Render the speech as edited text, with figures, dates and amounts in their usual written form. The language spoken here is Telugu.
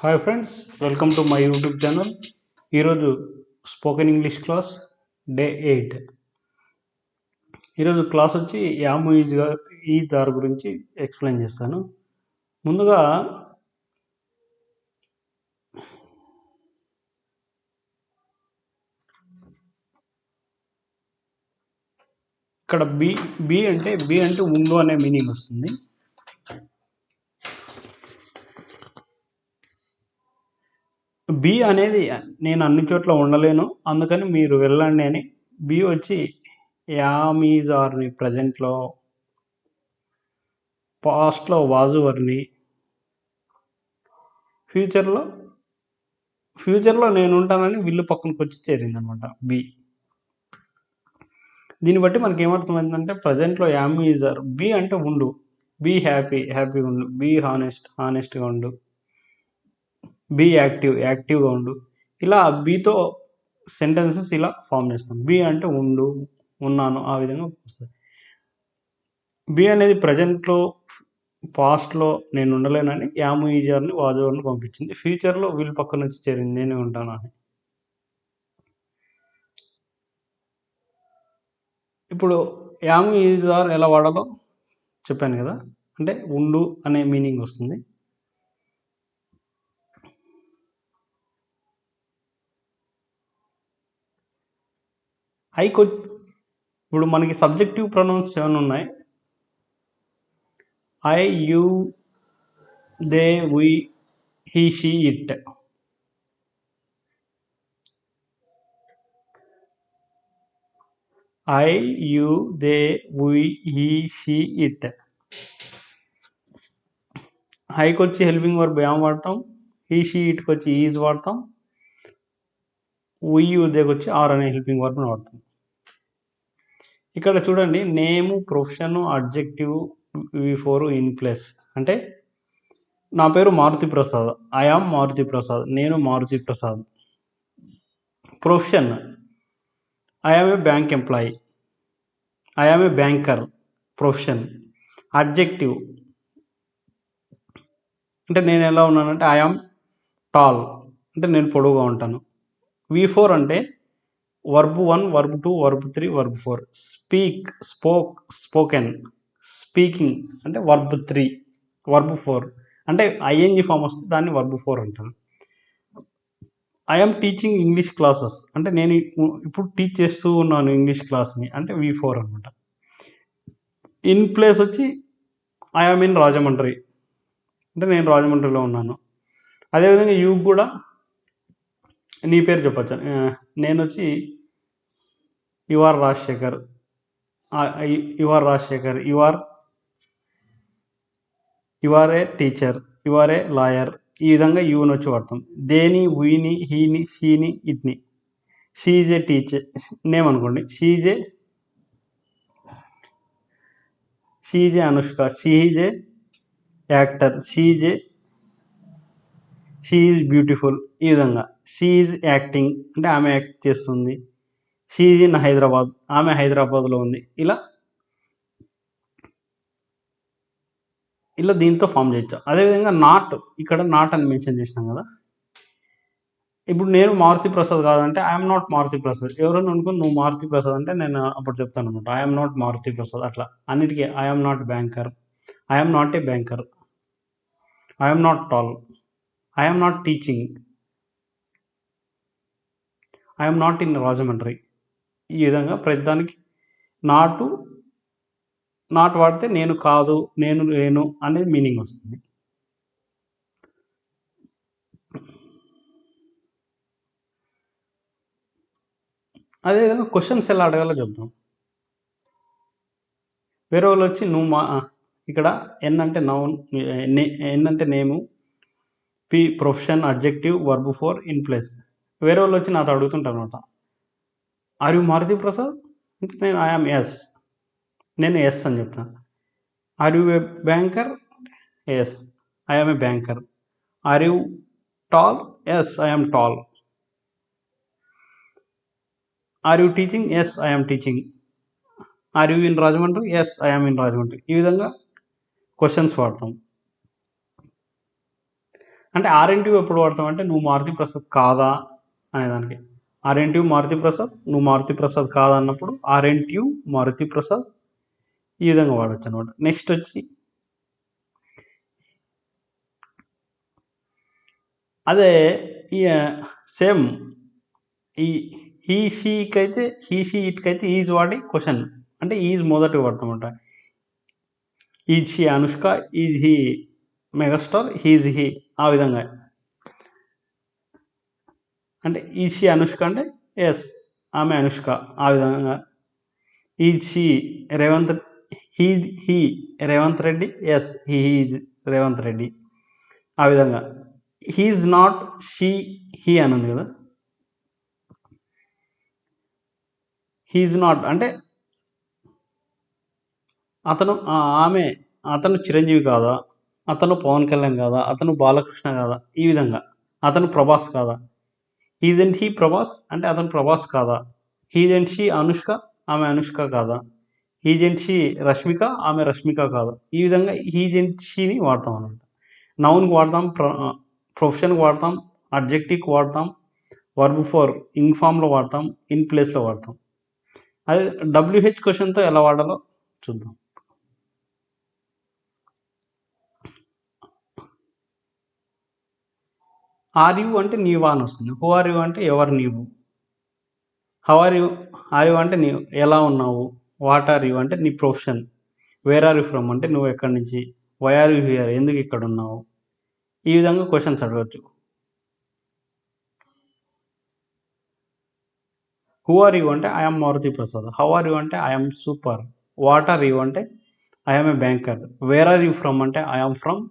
Hi friends, welcome to my YouTube channel. ఈరోజు స్పోకెన్ ఇంగ్లీష్ క్లాస్ డే 8. ఈరోజు క్లాస్ వచ్చి యాము ఈజ్ ఆర్ గురించి ఎక్స్ప్లెయిన్ చేస్తాను. ముందుగా ఇక్కడ బి అంటే ఉండు అనే మీనింగ్ వస్తుంది. బి అనేది నేను అన్ని చోట్ల ఉండలేను, అందుకని మీరు వెళ్ళండి అని. బి వచ్చి యామ్ ఈజ్ ఆర్ని ప్రజెంట్లో, పాస్ట్లో వాజువర్ని, ఫ్యూచర్లో నేను ఉంటానని వీళ్ళు పక్కనకి వచ్చి చేరింది అనమాట బి. దీన్ని బట్టి మనకి ఏమర్థమైందంటే ప్రజెంట్లో యామ్ ఈజ్ ఆర్. బి అంటే ఉండు, బీ హ్యాపీగా ఉండు, బీ హానెస్ట్గా ఉండు, బీ యాక్టివ్గా ఉండు. ఇలా బీతో సెంటెన్సెస్ ఇలా ఫామ్ చేస్తాం. బి అంటే ఉండు, ఉన్నాను, ఆ విధంగా వస్తుంది. బి అనేది ప్రజెంట్లో, పాస్ట్లో నేను ఉండలేనని యాము ఈజార్ని వాజువర్ని పంపించింది. ఫ్యూచర్లో వీళ్ళు పక్క నుంచి చేరింది, నేనే ఉంటాను అని. ఇప్పుడు యాము ఈజార్ ఎలా వాడాలో చెప్పాను కదా, అంటే ఉండు అనే మీనింగ్ వస్తుంది. ఇప్పుడు మనకి సబ్జెక్టివ్ ప్రొనౌన్స్ 7 ఉన్నాయి. I, you, they, we, he, she, it. I, you, they, we, he, she, it. ఐకి వచ్చి హెల్పింగ్ వర్బ్ యామ్ వాడతాం, హీ, షీ, ఇట్కి వచ్చి ఈజ్ వాడతాం, వి, యూ, దేకి వచ్చి ఆర్ అనే హెల్పింగ్ వర్బ్ని వాడతాం. ఇక్కడ చూడండి, name, profession, adjective, V4 in place. అంటే నా పేరు మారుతి ప్రసాద్, ఐ ఆమ్ మారుతి ప్రసాద్, నేను Maruthi Prasad. Profession, I am a bank employee, I am a banker. Profession. Adjective అంటే నేను ఎలా ఉన్నానంటే ఐ ఆమ్ టాల్, అంటే నేను పొడవుగా ఉంటాను. V4 అంటే verb 1, verb 2, verb 3, verb 4. Spoken, speaking అంటే వర్బ్ 3, వర్బ్ 4. అంటే ఐఎన్జి ఫామ్ వస్తే దాన్ని వర్బ్ 4 అంటాను. ఐఎమ్ టీచింగ్ ఇంగ్లీష్ క్లాసెస్, అంటే నేను ఇప్పుడు టీచ్ చేస్తూ ఉన్నాను ఇంగ్లీష్ క్లాస్ని, అంటే V4 అనమాట. ఇన్ ప్లేస్ వచ్చి ఐఎమ్ ఇన్ రాజమండ్రి, అంటే నేను రాజమండ్రిలో ఉన్నాను. అదేవిధంగా యూ కూడా నీ పేరు చెప్పచ్చు. నేను వచ్చి you are Rajasekhar, you are a teacher, you are a lawyer. ఈ విధంగా యూని వచ్చి వాడతాం. దేని, వీని, హీని, షీని, ఇట్ని. షీజ్ ఏ టీచర్ నేమ్ అనుకోండి, she's a Anushka, she's a actor, she is beautiful. ఈ విధంగా షీ ఈజ్ యాక్టింగ్ అంటే ఆమె యాక్ట్ చేస్తుంది. షీ ఈజ్ ఇన్ హైదరాబాద్, ఆమె హైదరాబాద్లో ఉంది. ఇలా దీంతో ఫామ్ చేయొచ్చు. అదేవిధంగా నాట్, ఇక్కడ నాట్ అని మెన్షన్ చేసినాం కదా. ఇప్పుడు నేను మారుతి ప్రసాద్ కాదంటే ఐఎమ్ నాట్ మారుతి ప్రసాద్. ఎవరైనా అనుకుని నువ్వు మారుతి ప్రసాద్ అంటే నేను అప్పుడు చెప్తాను అనమాట, ఐఎమ్ నాట్ మారుతి ప్రసాద్. అట్లా అన్నిటికీ I'm not banker, I'm not a banker, I'm not tall, I'm not teaching, I'm not in Rajahmundry. ఈ విధంగా ప్రతిదానికి నాట్ వాడితే నేను కాదు, నేను లేను అనేది మీనింగ్ వస్తుంది. అదేవిధంగా క్వశ్చన్స్ ఎలా అడగాలో చెప్తాం. వేరే వాళ్ళు వచ్చి నువ్వు ఇక్కడ ఎన్ అంటే నౌన్, ఎన్ అంటే name, P profession, adjective, verb 4 in place. వేరే వాళ్ళు వచ్చి నాతో అడుగుతుంటారు అనమాట, ఆర్ యు మారుతి ప్రసాద్ అంటే నేను ఐఎమ్ ఎస్, నేను ఎస్ అని చెప్తాను. Are you a banker, yes I'm a banker. Are you tall, yes I'm tall. Are you teaching, yes I'm teaching. Are you in Rajahmundry, yes I'm in Rajahmundry. ఈ విధంగా క్వశ్చన్స్ వాడతాం. అంటే ఆర్ఎన్టీయూ ఎప్పుడు వాడతాం అంటే నువ్వు మారుతి ప్రసాద్ కాదా అనేదానికి. ఆర్ఎన్టీయూ మారుతి ప్రసాద్, నువ్వు మారుతి ప్రసాద్ కాదా అన్నప్పుడు ఆర్ఎన్టీయూ మారుతి ప్రసాద్ ఈ విధంగా వాడచ్చు అనమాట. నెక్స్ట్ వచ్చి అదే సేమ్ ఈ హీ షీ ఇట్కైతే ఈజ్ వాడి క్వశ్చన్ అంటే ఈజ్ మొదటి వాడతామంట. Is he Anushka, is he megastar, he's he ఆ విధంగా. అంటే ఈజ్ షీ అనుష్క అంటే ఎస్ ఆమె అనుష్క ఆ విధంగా. Is she Revanth, he Revanth Reddy, yes he's Revanth Reddy ఆ విధంగా. హీజ్ నాట్ షీ హీ అని ఉంది కదా, హీజ్ నాట్ అంటే అతను ఆమె అతను చిరంజీవి కాదా, అతను పవన్ కళ్యాణ్ కాదా, అతను బాలకృష్ణ కాదా ఈ విధంగా. అతను ప్రభాస్ కాదా, హీజ్ అండ్ హీ ప్రభాస్ అంటే అతను ప్రభాస్ కాదా. హీజ్ అండ్ షీ అనుష్క, ఆమె అనుష్క కాదా. హీజ్ అండ్ షీ రష్మిక, ఆమె రష్మిక కాదా. ఈ విధంగా హీజ్ అండ్ షీని వాడతాం అనమాట. నౌన్కి వాడతాం, ప్రొఫెషన్కి వాడతాం, అడ్జెక్టివ్కి వాడతాం, వర్బ్ ఫోర్ ఇన్ ఫామ్లో వాడతాం, ఇన్ ప్లేస్లో వాడతాం. అదే డబ్ల్యూహెచ్ క్వశ్చన్తో ఎలా వాడాలో చూద్దాం. ఆర్ యూ అంటే నీవా అని వస్తుంది. హూ ఆర్ యూ అంటే ఎవరు నీవు. హౌ ఆర్ యూ అంటే నీవు ఎలా ఉన్నావు. వాట్ ఆర్ యూ అంటే నీ profession. Where are you from అంటే నువ్వు ఎక్కడి నుంచి. వై ఆర్ యూ హియర్ ఎందుకు ఇక్కడ ఉన్నావు. ఈ విధంగా క్వశ్చన్స్ అడగచ్చు. హూ ఆర్ యూ అంటే I'm Maruthi Prasad. How are you అంటే I'm super. What are you అంటే I'm a banker. Where are you from అంటే ఐఎమ్ ఫ్రమ్